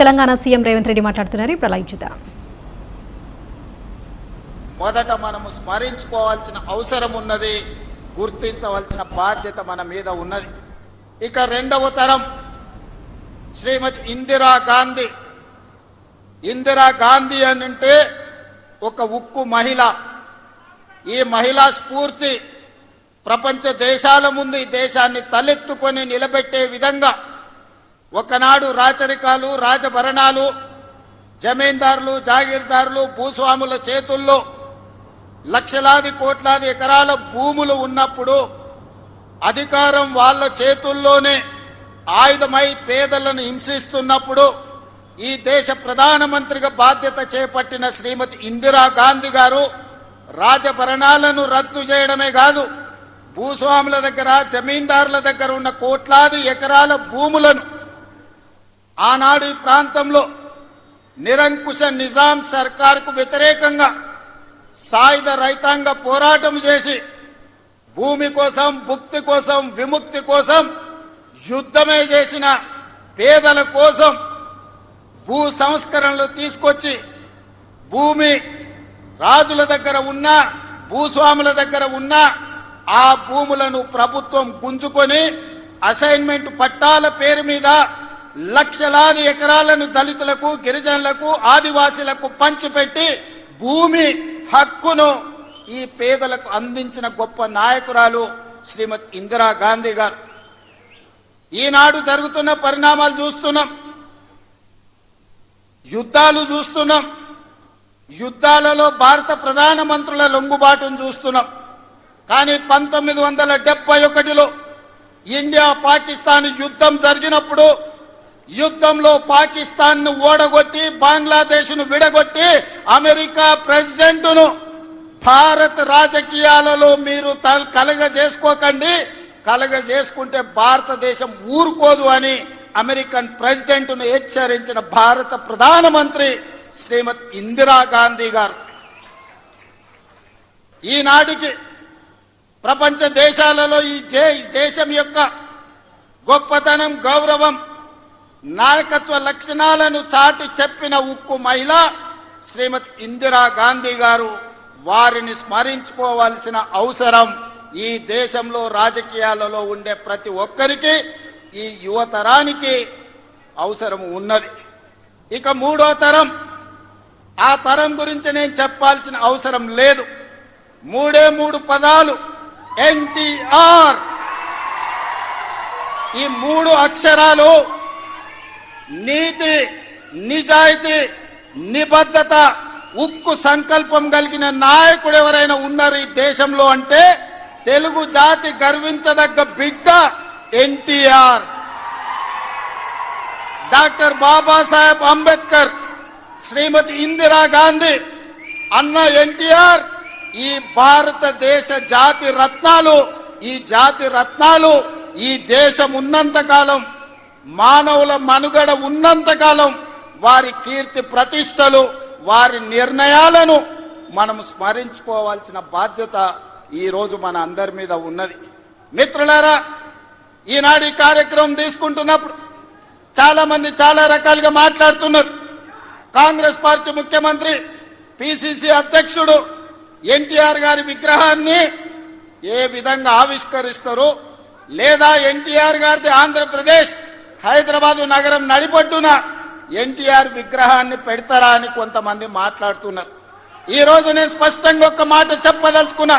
Telangana CM Revanth Reddy మాట్లాడుతున్నారు. ఇప్పుడు live చూద్దాం. మొదట మనము స్మరించుకోవాల్సిన అవసరం ఉన్నది, గుర్తించవలసిన బాధ్యత మన మీద ఉన్నది. ఇక రెండవ తరం శ్రీమతి ఇందిరాగాంధీ. ఇందిరాగాంధీ అంటే ఒక ఉక్కు మహిళ. ఈ మహిళా స్ఫూర్తి ప్రపంచ దేశాల ముందు ఈ దేశాన్ని తలెత్తుకొని నిలబెట్టే విధంగా ఒకనాడు రాచరికాలు, రాజభరణాలు, జమీందారులు, జాగీర్దారులు, భూస్వాముల చేతుల్లో లక్షలాది కోట్లాది ఎకరాల భూములు ఉన్నప్పుడు అధికారం వాళ్ళ చేతుల్లోనే ఆయుధమై పేదలను హింసిస్తున్నప్పుడు ఈ దేశ ప్రధానమంత్రిగా బాధ్యత చేపట్టిన శ్రీమతి ఇందిరాగాంధీ గారు రాజభరణాలను రద్దు చేయడమే కాదు, భూస్వాముల దగ్గర, జమీందారుల దగ్గర ఉన్న కోట్లాది ఎకరాల భూములను ఆనాడు ఈ ప్రాంతంలో నిరంకుశ నిజాం సర్కార్కు వ్యతిరేకంగా సాయుధ రైతాంగ పోరాటం చేసి భూమి కోసం, భుక్తి కోసం, విముక్తి కోసం యుద్ధమే చేసిన పేదల కోసం భూ సంస్కరణలు తీసుకొచ్చి భూమి రాజుల దగ్గర ఉన్న, భూస్వాముల దగ్గర ఉన్న ఆ భూములను ప్రభుత్వం గుంజుకొని అసైన్మెంట్ పట్టాల పేరు మీద లక్షలాది ఎకరాలను దళితులకు, గిరిజనులకు, ఆదివాసీలకు పంచిపెట్టి భూమి హక్కును ఈ పేదలకు అందించిన గొప్ప నాయకురాలు శ్రీమతి ఇందిరాగాంధీ గారు. ఈనాడు జరుగుతున్న పరిణామాలు చూస్తున్నాం, యుద్ధాలు చూస్తున్నాం, యుద్ధాలలో భారత ప్రధానమంత్రుల లొంగుబాటును చూస్తున్నాం. కానీ 1971లో ఇండియా పాకిస్తాన్ యుద్ధం జరిగినప్పుడు యుద్ధంలో పాకిస్తాన్ను ఓడగొట్టి బంగ్లాదేశ్ను విడగొట్టి అమెరికా ప్రెసిడెంట్ను భారత్ రాజకీయాలలో మీరు కలగజేసుకోకండి, కలగజేసుకుంటే భారతదేశం ఊరుకోదు అని అమెరికన్ ప్రెసిడెంట్ను హెచ్చరించిన భారత ప్రధానమంత్రి శ్రీమతి ఇందిరాగాంధీ గారు. ఈనాటికి ప్రపంచ దేశాలలో ఈ దేశం యొక్క గొప్పతనం, గౌరవం, నాయకత్వ లక్షణాలను చాటి చెప్పిన ఉక్కు మహిళ శ్రీమతి ఇందిరాగాంధీ గారు. వారిని స్మరించుకోవాల్సిన అవసరం ఈ దేశంలో రాజకీయాలలో ఉండే ప్రతి ఒక్కరికి, ఈ యువతరానికి అవసరం ఉన్నది. ఇక మూడో తరం, ఆ తరం గురించి నేను చెప్పాల్సిన అవసరం లేదు. మూడు పదాలు, ఎన్టీఆర్. ఈ 3 అక్షరాలు నీతి, నిజాయితీ, నిబద్ధత, ఉక్కు సంకల్పం కలిగిన నాయకుడు ఎవరైనా ఉన్నారు ఈ దేశంలో అంటే తెలుగు జాతి గర్వించదగ్గ బిడ్డ ఎన్టీఆర్. డాక్టర్ బాబాసాహెబ్ అంబేద్కర్, శ్రీమతి ఇందిరాగాంధీ, అన్న ఎన్టీఆర్ ఈ భారతదేశ జాతి రత్నాలు. ఈ జాతి రత్నాలు ఈ దేశం ఉన్నంతకాలం, మానవుల మనుగడ ఉన్నంతకాలం వారి కీర్తి ప్రతిష్టలు, వారి నిర్ణయాలను మనం స్మరించుకోవాల్సిన బాధ్యత ఈరోజు మన అందరి మీద ఉన్నది. మిత్రులారా, ఈనాడు ఈ కార్యక్రమం తీసుకుంటున్నప్పుడు చాలా మంది చాలా రకాలుగా మాట్లాడుతున్నారు. కాంగ్రెస్ పార్టీ ముఖ్యమంత్రి, పిసిసి అధ్యక్షుడు ఎన్టీఆర్ గారి విగ్రహాన్ని ఏ విధంగా ఆవిష్కరిస్తారు, లేదా ఎన్టీఆర్ గారిది ఆంధ్రప్రదేశ్ హైదరాబాదు నగరం నడిపొడ్డున ఎన్టీఆర్ విగ్రహాన్ని పెడతారా అని కొంతమంది మాట్లాడుతున్నారు. ఈ రోజు నేను స్పష్టంగా ఒక మాట చెప్పదలుచుకున్నా.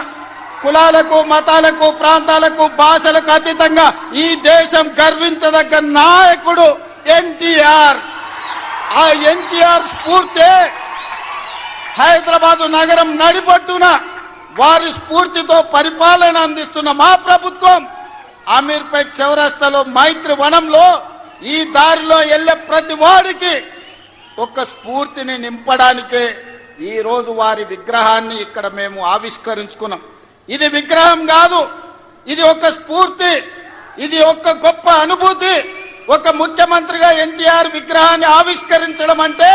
కులాలకు, మతాలకు, ప్రాంతాలకు, భాషలకు అతీతంగా ఈ దేశం గర్వించదగ్గ నాయకుడు ఎన్టీఆర్. ఆ ఎన్టీఆర్ స్ఫూర్తి హైదరాబాదు నగరం నడిపొడ్డున వారి స్ఫూర్తితో పరిపాలన అందిస్తున్న మా ప్రభుత్వం అమీర్పేట్ చౌరస్తాలో, మైత్రి వనంలో ఈ దారిలో వెళ్లే ప్రతి వాడికి ఒక స్ఫూర్తిని నింపడానికే ఈ రోజు వారి విగ్రహాన్ని ఇక్కడ మేము ఆవిష్కరించుకున్నాం. ఇది విగ్రహం కాదు, ఇది ఒక స్ఫూర్తి, ఇది ఒక గొప్ప అనుభూతి. ఒక ముఖ్యమంత్రిగా ఎన్టీఆర్ విగ్రహాన్ని ఆవిష్కరించడం అంటే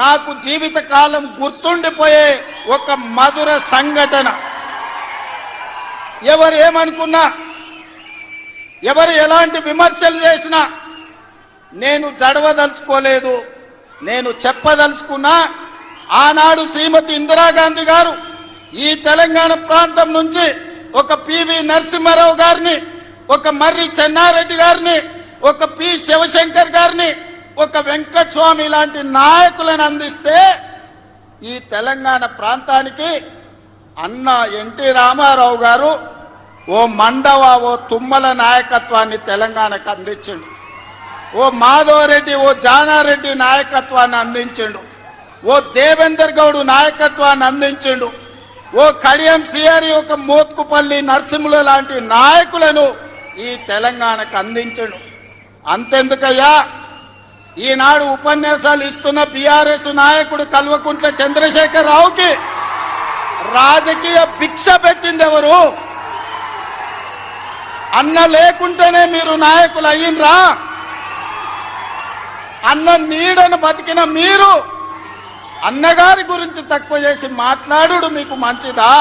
నాకు జీవిత కాలం గుర్తుండిపోయే ఒక మధుర సంఘటన. ఎవరు ఏమనుకున్నా, ఎవరు ఎలాంటి విమర్శలు చేసినా నేను జడవదలుచుకోలేదు. నేను చెప్పదలుచుకున్నా, ఆనాడు శ్రీమతి ఇందిరాగాంధీ గారు ఈ తెలంగాణ ప్రాంతం నుంచి ఒక పివి నరసింహారావు గారిని, ఒక మర్రి చెన్నారెడ్డి గారిని, ఒక పి శివశంకర్ గారిని, ఒక వెంకటస్వామి లాంటి నాయకులను అందిస్తే ఈ తెలంగాణ ప్రాంతానికి అన్న ఎన్టీ రామారావు గారు ఓ మండవ, ఓ తుమ్మల నాయకత్వాన్ని తెలంగాణకు అందించిండు. ఓ మాధవరెడ్డి, ఓ జానారెడ్డి నాయకత్వాన్ని అందించిండు. ఓ దేవేందర్ గౌడ్ నాయకత్వాన్ని అందించిండు. ఓ కడియం సిఆరి, ఒక మోత్కుపల్లి నరసింహుల లాంటి నాయకులను ఈ తెలంగాణకు అందించిండు. అంతెందుకయ్యా, ఈనాడు ఉపన్యాసాలు ఇస్తున్న బీఆర్ఎస్ నాయకుడు కల్వకుంట్ల చంద్రశేఖర్ రావుకి రాజకీయ భిక్ష పెట్టింది ఎవరు? అన్న లేకుంటేనే మీరు నాయకులు అయ్యిండ్రా? అన్న నీడను బతికిన మీరు అన్నగారి గురించి తక్కువ చేసి మాట్లాడు మీకు మంచిదా?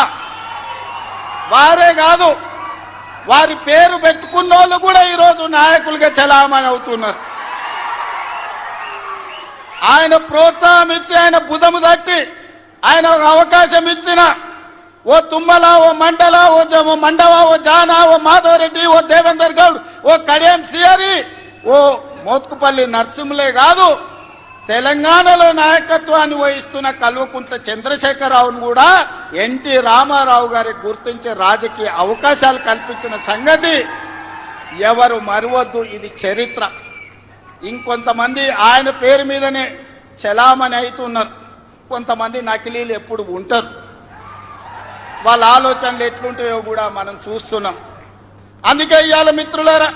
వారే కాదు, వారి పేరు పెట్టుకున్న వాళ్ళు కూడా ఈరోజు నాయకులుగా చలామణి అవుతున్నారు. ఆయన ప్రోత్సాహం ఇచ్చి, ఆయన భుజము తట్టి, ఆయన అవకాశం ఇచ్చిన ఓ తుమ్మల, ఓ మండల, ఓ మండవ, ఓ జానా, ఓ మాధవరెడ్డి, ఓ దేవేందర్ గౌడ్, ఓ కడియం సిఆరి, ఓ మోత్కుపల్లి నరసింహులే కాదు, తెలంగాణలో నాయకత్వాన్ని వహిస్తున్న కల్వకుంట్ల చంద్రశేఖరరావును కూడా ఎన్టీ రామారావు గారికి గుర్తించే రాజకీయ అవకాశాలు కల్పించిన సంగతి ఎవరు మరవద్దు. ఇది చరిత్ర. ఇంకొంతమంది ఆయన పేరు మీదనే చలామణి అవుతున్నారు. కొంతమంది నకిలీలు ఎప్పుడు ఉంటారు. వాళ్ళ ఆలోచనలు ఎట్లుంటాయో కూడా మనం చూస్తున్నాం. అందుకే ఇవాళ మిత్రులారా,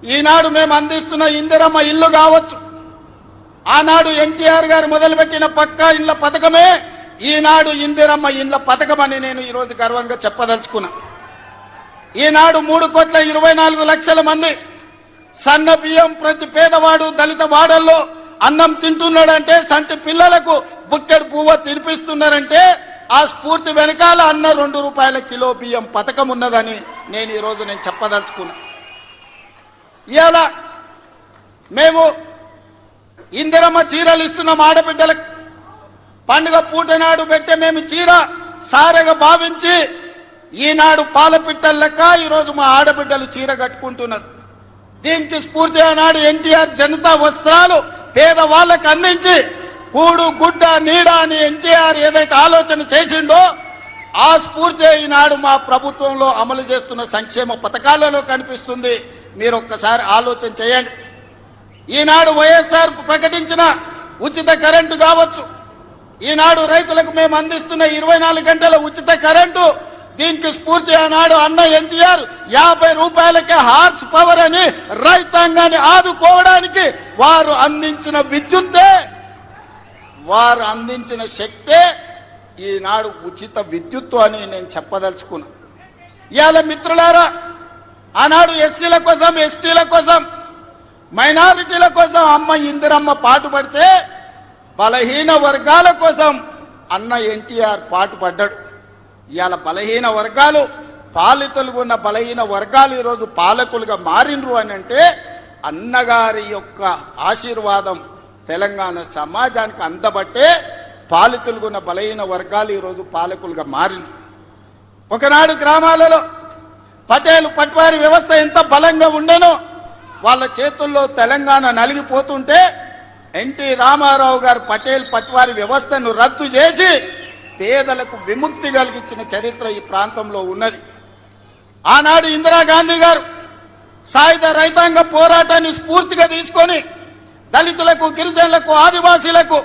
ఈనాడు మేము అందిస్తున్న ఇందిరమ్మ ఇల్లు కావచ్చు, ఆనాడు ఎన్టీఆర్ గారు మొదలుపెట్టిన పక్కా ఇళ్ల పథకమే ఈనాడు ఇందిరమ్మ ఇళ్ల పథకమని నేను ఈరోజు గర్వంగా చెప్పదలుచుకున్నా. ఈనాడు 3,24,00,000 మంది సన్న బియ్యం ప్రతి పేదవాడు దళిత వాడల్లో అన్నం తింటున్నాడంటే, సంటి పిల్లలకు బుక్కెడు పువ్వ తినిపిస్తున్నారంటే ఆ స్ఫూర్తి వెనకాల అన్న 2 రూపాయల కిలో బియ్యం పథకం ఉన్నదని నేను ఈరోజు చెప్పదలుచుకున్నా. ఇవాళ మేము ఇందిరమ్మ చీరలు ఇస్తున్నాం ఆడబిడ్డలకు. పండుగ పూట నాడు పెట్టే మేము చీర సారెగా భావించి ఈనాడు పాలపిట్టల లెక్క ఈరోజు మా ఆడబిడ్డలు చీర కట్టుకుంటున్నారు. దీనికి స్ఫూర్తి ఆనాడు ఎన్టీఆర్ జనతా వస్త్రాలు పేదవాళ్ళకు అందించి కూడు గుడ్డ నీడ అని ఎన్టీఆర్ ఏదైతే ఆలోచన చేసిండో ఆ స్ఫూర్తి ఈనాడు మా ప్రభుత్వంలో అమలు చేస్తున్న సంక్షేమ పథకాలలో కనిపిస్తుంది. మీరు ఒక్కసారి ఆలోచన చేయండి. ఈనాడు వైఎస్ఆర్ ప్రకటించిన ఉచిత కరెంటు కావచ్చు, ఈనాడు రైతులకు మేము అందిస్తున్న 24 గంటల ఉచిత కరెంటు, దీనికి స్ఫూర్తి ఆనాడు అన్న ఎన్టీఆర్ 50 రూపాయలకే హార్స్ పవర్ అని రైతాంగాన్ని ఆదుకోవడానికి వారు అందించిన విద్యుత్తే, వారు అందించిన శక్తే ఈనాడు ఉచిత విద్యుత్తు అని నేను చెప్పదలుచుకున్నా. ఇవాళ మిత్రులారా, ఆనాడు ఎస్సీల కోసం, ఎస్టీల కోసం, మైనారిటీల కోసం అమ్మ ఇందిరమ్మ పాటుపడితే బలహీన వర్గాల కోసం అన్న ఎన్టీఆర్ పాటుపడ్డాడు. ఇవాళ బలహీన వర్గాలు, పాలితులుగా ఉన్న బలహీన వర్గాలు ఈరోజు పాలకులుగా మారినరు అని అంటే అన్నగారి యొక్క ఆశీర్వాదం తెలంగాణ సమాజానికి అందబట్టే పాలితులుగా ఉన్న బలహీన వర్గాలు ఈరోజు పాలకులుగా మారినరు. ఒకనాడు గ్రామాలలో పటేలు పట్వారి వ్యవస్థ ఎంత బలంగా ఉండేనో వాళ్ళ చేతుల్లో తెలంగాణ నలిగిపోతుంటే ఎన్టీ రామారావు గారు పటేల్ పట్వారి వ్యవస్థను రద్దు చేసి పేదలకు విముక్తి కలిగించిన చరిత్ర ఈ ప్రాంతంలో ఉన్నది. ఆనాడు ఇందిరాగాంధీ గారు సాయుధ రైతాంగ పోరాటాన్ని స్ఫూర్తిగా తీసుకొని దళితులకు, గిరిజనులకు, ఆదివాసీలకు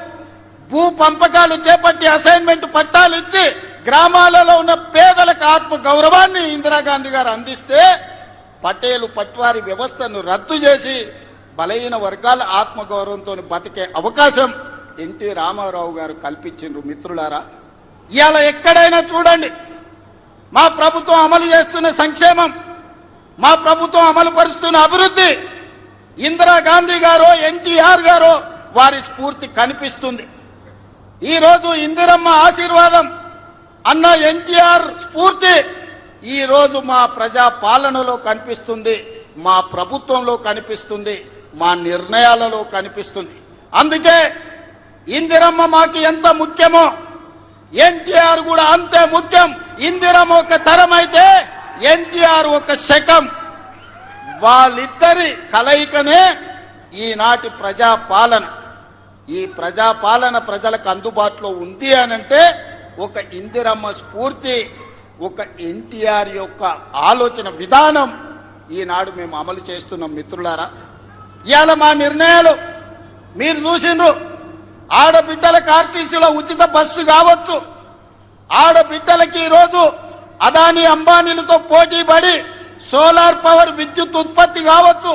భూ పంపకాలు చేపట్టి అసైన్మెంట్ పట్టాలు ఇచ్చి గ్రామాలలో ఉన్న పేదలకు ఆత్మ గౌరవాన్ని ఇందిరాగాంధీ గారు అందిస్తే పటేలు పట్వారి వ్యవస్థను రద్దు చేసి బలహీన వర్గాల ఆత్మగౌరవంతో బతికే అవకాశం ఎన్టీ రామారావు గారు కల్పించారు. మిత్రులారా, ఇవాళ ఎక్కడైనా చూడండి మా ప్రభుత్వం అమలు చేస్తున్న సంక్షేమం, మా ప్రభుత్వం అమలు పరుస్తున్న అభివృద్ధి ఇందిరాగాంధీ గారో ఎన్టీఆర్ గారో వారి స్ఫూర్తి కనిపిస్తుంది. ఈరోజు ఇందిరమ్మ ఆశీర్వాదం, అన్న ఎన్టీఆర్ స్ఫూర్తి ఈరోజు మా ప్రజా పాలనలో కనిపిస్తుంది. మా ప్రభుత్వంలో కనిపిస్తుంది, మా నిర్ణయాలలో కనిపిస్తుంది. అందుకే ఇందిరమ్మ మాకు ఎంత ముఖ్యమో ఎన్టీఆర్ కూడా అంతే ముఖ్యం. ఇందిరమ్మ ఒక తరం అయితే ఎన్టీఆర్ ఒక శకం. వాళ్ళిద్దరి కలయికనే ఈనాటి ప్రజాపాలన. ఈ ప్రజాపాలన ప్రజలకు అందుబాటులో ఉంది అనంటే ఒక ఇందిరమ్మ స్ఫూర్తి, ఒక ఎన్టీఆర్ యొక్క ఆలోచన విధానం ఈనాడు మేము అమలు చేస్తున్నాం. మిత్రులారా, ఇవాళ మా నిర్ణయాలు మీరు చూసిండ్రు. ఆడబిడ్డలకు ఆర్టీసీలో ఉచిత బస్సు కావచ్చు, ఆడబిడ్డలకి ఈరోజు అదానీ అంబానీలతో పోటీ పడి సోలార్ పవర్ విద్యుత్ ఉత్పత్తి కావచ్చు,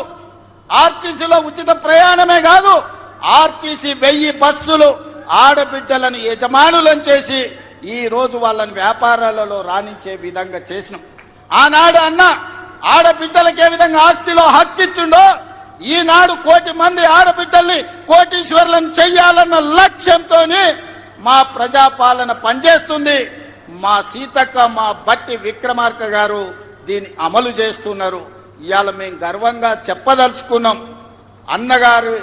ఆర్టీసీలో ఉచిత ప్రయాణమే కాదు, ఆర్టీసీ 1000 బస్సులు ఆడబిడ్డలను యజమానులను చేసి ఈ రోజు వాళ్ళని వ్యాపారాలలో రాణించే విధంగా చేసినాం. ఆనాడు అన్న ఆడబిడ్డలకు ఏ విధంగా ఆస్తిలో హక్కిచ్చిండో ఈనాడు 1 కోటి మంది ఆడబిడ్డల్ని కోటీశ్వర్లను చెయ్యాలన్న లక్ష్యంతో మా ప్రజాపాలన పనిచేస్తుంది. మా సీతక్క, మా బట్టి విక్రమార్క గారు దీన్ని అమలు చేస్తున్నారు. ఇవాళ మేము గర్వంగా చెప్పదలుచుకున్నాం, అన్నగారు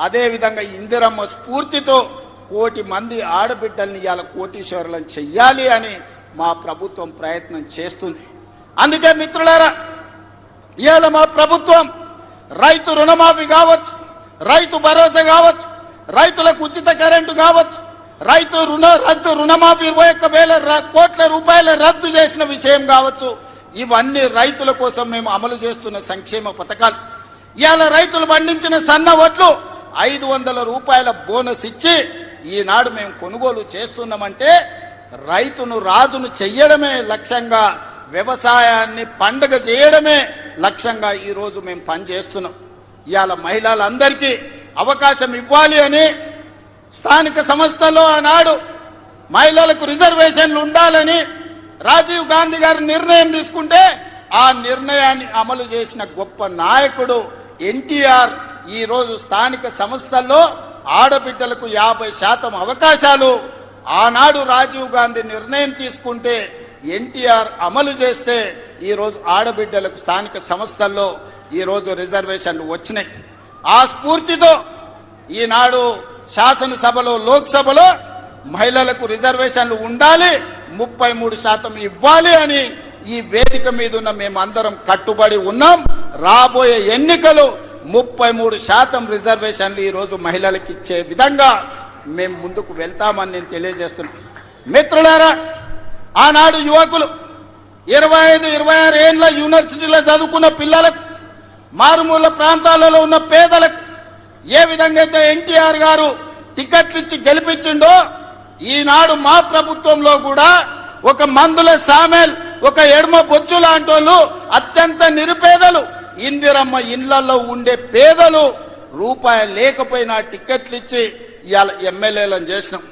అదే విధంగా ఇందిరమ్మ స్ఫూర్తితో 1 కోటి మంది ఆడబిడ్డల్ని ఇవాళ కోటీశ్వరులను చెయ్యాలి అని మా ప్రభుత్వం ప్రయత్నం చేస్తుంది. అందుకే మిత్రులారా, ఇవాళ మా ప్రభుత్వం రైతు రుణమాఫీ కావచ్చు, రైతు భరోసా కావచ్చు, రైతులకు ఉచిత కరెంటు కావచ్చు, రైతు రుణమాఫీ 21,000 కోట్ల రూపాయల రద్దు చేసిన విషయం కావచ్చు, ఇవన్నీ రైతుల కోసం మేము అమలు చేస్తున్న సంక్షేమ పథకాలు. ఇవాళ రైతులు పండించిన సన్న వడ్లు 500 రూపాయల బోనస్ ఇచ్చి ఈనాడు మేము కొనుగోలు చేస్తున్నామంటే రైతును రాజును చెయ్యడమే లక్ష్యంగా, వ్యవసాయాన్ని పండుగ చేయడమే లక్ష్యంగా ఈరోజు మేము పనిచేస్తున్నాం. ఇవాళ మహిళలందరికీ అవకాశం ఇవ్వాలి అని స్థానిక సంస్థల్లో ఆనాడు మహిళలకు రిజర్వేషన్లు ఉండాలని రాజీవ్ గాంధీ గారు నిర్ణయం తీసుకుంటే ఆ నిర్ణయాన్ని అమలు చేసిన గొప్ప నాయకుడు ఎన్టీఆర్. ఈ రోజు స్థానిక సంస్థల్లో ఆడబిడ్డలకు 50% అవకాశాలు ఆనాడు రాజీవ్ గాంధీ నిర్ణయం తీసుకుంటే ఎన్టీఆర్ అమలు చేస్తే ఈ రోజు ఆడబిడ్డలకు స్థానిక సంస్థల్లో ఈ రోజు రిజర్వేషన్లు వచ్చినాయి. ఆ స్ఫూర్తితో ఈనాడు శాసనసభలో, లోక్సభలో మహిళలకు రిజర్వేషన్లు ఉండాలి, 33% ఇవ్వాలి అని ఈ వేదిక మీద ఉన్న మేమందరం కట్టుబడి ఉన్నాం. రాబోయే ఎన్నికలు 33% రిజర్వేషన్లు ఈ రోజు మహిళలకు ఇచ్చే విధంగా మేము ముందుకు వెళ్తామని నేను తెలియజేస్తున్నాను. మిత్రులారా, ఆనాడు యువకులు 25-26 ఏళ్ల యూనివర్సిటీలో చదువుకున్న పిల్లలకు, మారుమూల ప్రాంతాలలో ఉన్న పేదలకు ఏ విధంగా అయితే ఎన్టీఆర్ గారు టికెట్లు ఇచ్చి గెలిపించిండో ఈనాడు మా ప్రభుత్వంలో కూడా ఒక మందుల సామెల్, ఒక ఎడమ బొచ్చు లాంటి వాళ్ళు, అత్యంత నిరుపేదలు, ఇందిరమ్మ ఇండ్లలో ఉండే పేదలు రూపాయి లేకపోయినా టికెట్లు ఇచ్చి ఇవాళ ఎమ్మెల్యేలను చేసినాం.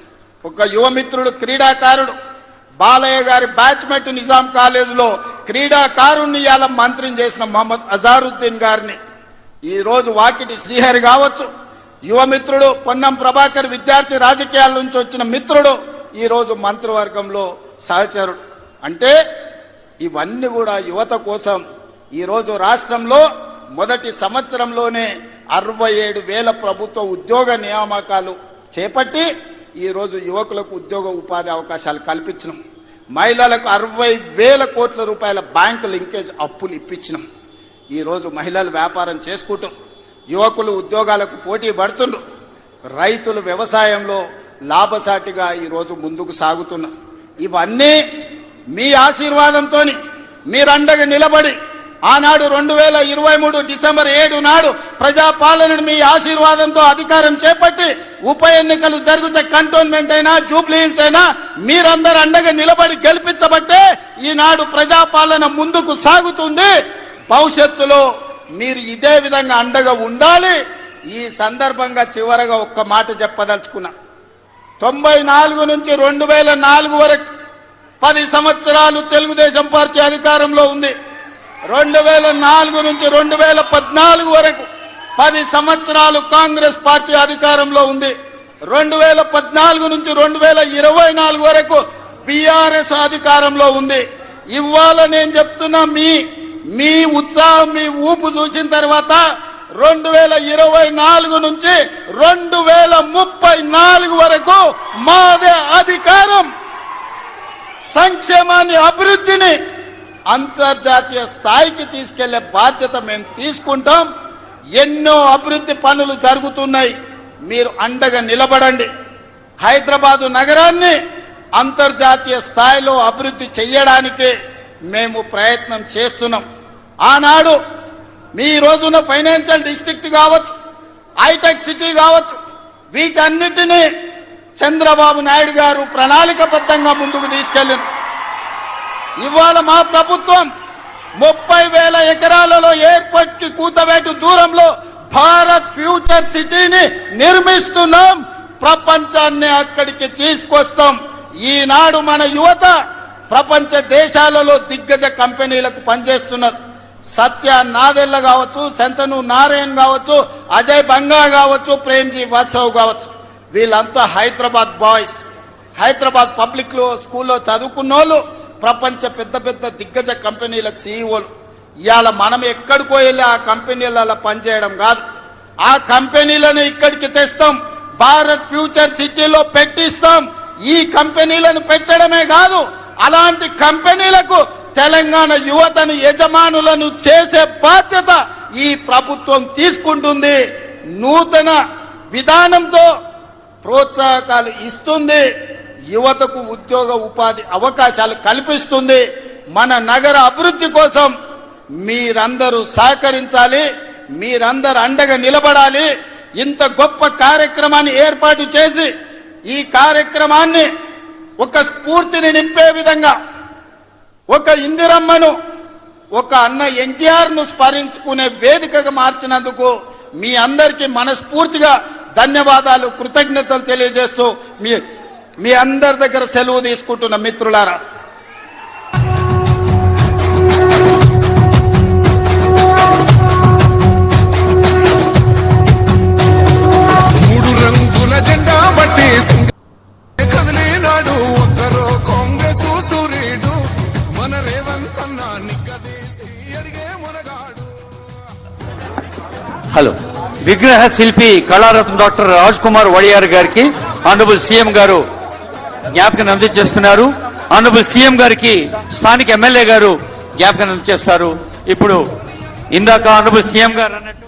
ఒక యువమిత్రుడు, క్రీడాకారుడు బాలయ్య గారి బ్యాచ్మెట్ నిజాం కాలేజీలో క్రీడాకారుణ్ణి ఇవాళ మంత్రిని చేసిన మహమ్మద్ అజారుద్దీన్ గారిని, ఈ రోజు వాకిటి శ్రీహరి కావచ్చు, యువమిత్రుడు పొన్నం ప్రభాకర్ విద్యార్థి రాజకీయాల నుంచి వచ్చిన మిత్రుడు ఈ రోజు మంత్రివర్గంలో సహచరుడు. అంటే ఇవన్నీ కూడా యువత కోసం. ఈ రోజు రాష్ట్రంలో మొదటి సంవత్సరంలోనే 67,000 ప్రభుత్వ ఉద్యోగ నియామకాలు చేపట్టి ఈ రోజు యువకులకు ఉద్యోగ ఉపాధి అవకాశాలు కల్పించినాం. మహిళలకు 60,000 కోట్ల రూపాయల బ్యాంకు లింకేజ్ అప్పులు ఇప్పించినాం. ఈ రోజు మహిళలు వ్యాపారం చేసుకుంటూ, యువకులు ఉద్యోగాలకు పోటీ పడుతుండ్రు, రైతులు వ్యవసాయంలో లాభసాటిగా ఈ రోజు ముందుకు సాగుతున్నారు. ఇవన్నీ మీ ఆశీర్వాదంతో మీరండగా నిలబడి ఆనాడు 2023 డిసెంబర్ 7 నాడు ప్రజాపాలనను మీ ఆశీర్వాదంతో అధికారం చేపట్టి ఉప ఎన్నికలు జరిగితే కంటోన్మెంట్ అయినా, జూబ్లీ హిల్స్ అయినా మీరందరూ అండగా నిలబడి గెలిపించబట్టే ఈనాడు ప్రజాపాలన ముందుకు సాగుతుంది. భవిష్యత్తులో మీరు ఇదే విధంగా అండగా ఉండాలి. ఈ సందర్భంగా చివరగా ఒక్క మాట చెప్పదలుచుకున్నా. 94 నుంచి 2004 వరకు 10 సంవత్సరాలు తెలుగుదేశం పార్టీ అధికారంలో ఉంది. 2004 నుంచి 2014 వరకు 10 సంవత్సరాలు కాంగ్రెస్ పార్టీ అధికారంలో ఉంది. 2014 నుంచి 2024 వరకు బీఆర్ఎస్ అధికారంలో ఉంది. ఇవాళ నేను చెప్తున్నా, మీ ఉత్సాహం మీ ఊపు చూసిన తర్వాత 2024 నుంచి 2034 వరకు మాదే అధికారం. సంక్షేమాన్ని అభివృద్ధిని అంతర్జాతీయ స్థాయికి తీసుకెళ్లే బాధ్యత మేము తీసుకుంటాం. ఎన్నో అభివృద్ధి పనులు జరుగుతున్నాయి, మీరు అండగా నిలబడండి. హైదరాబాదు నగరాన్ని అంతర్జాతీయ స్థాయిలో అభివృద్ధి చేయడానికి మేము ప్రయత్నం చేస్తున్నాం. ఆనాడు మీ రోజున ఫైనాన్షియల్ డిస్ట్రిక్ట్ కావచ్చు, హైటెక్ సిటీ కావచ్చు, వీటన్నిటినీ చంద్రబాబు నాయుడు గారు ప్రణాళికబద్ధంగా ముందుకు తీసుకెళ్ళింది. ఇవాళ మా ప్రభుత్వం 30,000 ఎకరాలలో ఎయిర్పోర్ట్ కి కూతవేటు దూరంలో భారత్ ఫ్యూచర్ సిటీని నిర్మిస్తున్నాం. ప్రపంచాన్ని అక్కడికి తీసుకొస్తాం. ఈనాడు మన యువత ప్రపంచ దేశాలలో దిగ్గజ కంపెనీలకు పనిచేస్తున్నారు. సత్య నాదెల్ల కావచ్చు, శంతను నారాయణ్ కావచ్చు, అజయ్ బంగా కావచ్చు, ప్రేమ్జీ వాత్సవ్ కావచ్చు, వీళ్ళంతా హైదరాబాద్ బాయ్స్. హైదరాబాద్ పబ్లిక్ స్కూల్లో చదువుకున్న వాళ్ళు ప్రపంచ పెద్ద పెద్ద దిగ్గజ కంపెనీలకు సీఈఓలు. ఇవాళ మనం ఎక్కడికో వెళ్ళి ఆ కంపెనీలలో పనిచేయడం కాదు, ఆ కంపెనీలను ఇక్కడికి తెస్తాం, భారత్ ఫ్యూచర్ సిటీలో పెట్టిస్తాం. ఈ కంపెనీలను పెట్టడమే కాదు, అలాంటి కంపెనీలకు తెలంగాణ యువతను యజమానులను చేసే బాధ్యత ఈ ప్రభుత్వం తీసుకుంటుంది. నూతన విధానంతో ప్రోత్సాహకాలు ఇస్తుంది, యువతకు ఉద్యోగ ఉపాధి అవకాశాలు కల్పిస్తుంది. మన నగర అభివృద్ధి కోసం మీరందరూ సహకరించాలి, మీరందరూ అండగా నిలబడాలి. ఇంత గొప్ప కార్యక్రమాన్ని ఏర్పాటు చేసి ఈ కార్యక్రమాన్ని ఒక స్ఫూర్తిని నింపే విధంగా ఒక ఇందిరమ్మను, ఒక అన్న ఎన్టీఆర్ ను స్మరించుకునే వేదికగా మార్చినందుకు మీ అందరికీ మనస్ఫూర్తిగా ధన్యవాదాలు, కృతజ్ఞతలు తెలియజేస్తూ మీ అందరి దగ్గర సెలవు తీసుకుంటున్న మిత్రులారా. మూడు రంగుల జెండా బట్టి కదిలినాడు ఒక్కరో కాంగ్రెస్ సూర్యుడు, మన రేవంత్ అన్న నిగ్గదీసి అడిగే మునగాడు. హలో, విగ్రహ శిల్పి కళారత్న డాక్టర్ రాజ్ కుమార్ వడియార్ గారికి ఆనరబుల్ సీఎం గారు జ్ఞాపకం అందజేస్తున్నారు. ఆనరబుల్ సీఎం గారికి స్థానిక ఎమ్మెల్యే గారు జ్ఞాపకం అందజేస్తారు. ఇప్పుడు ఇందాక ఆనరబుల్ సీఎం గారు అన్నట్టు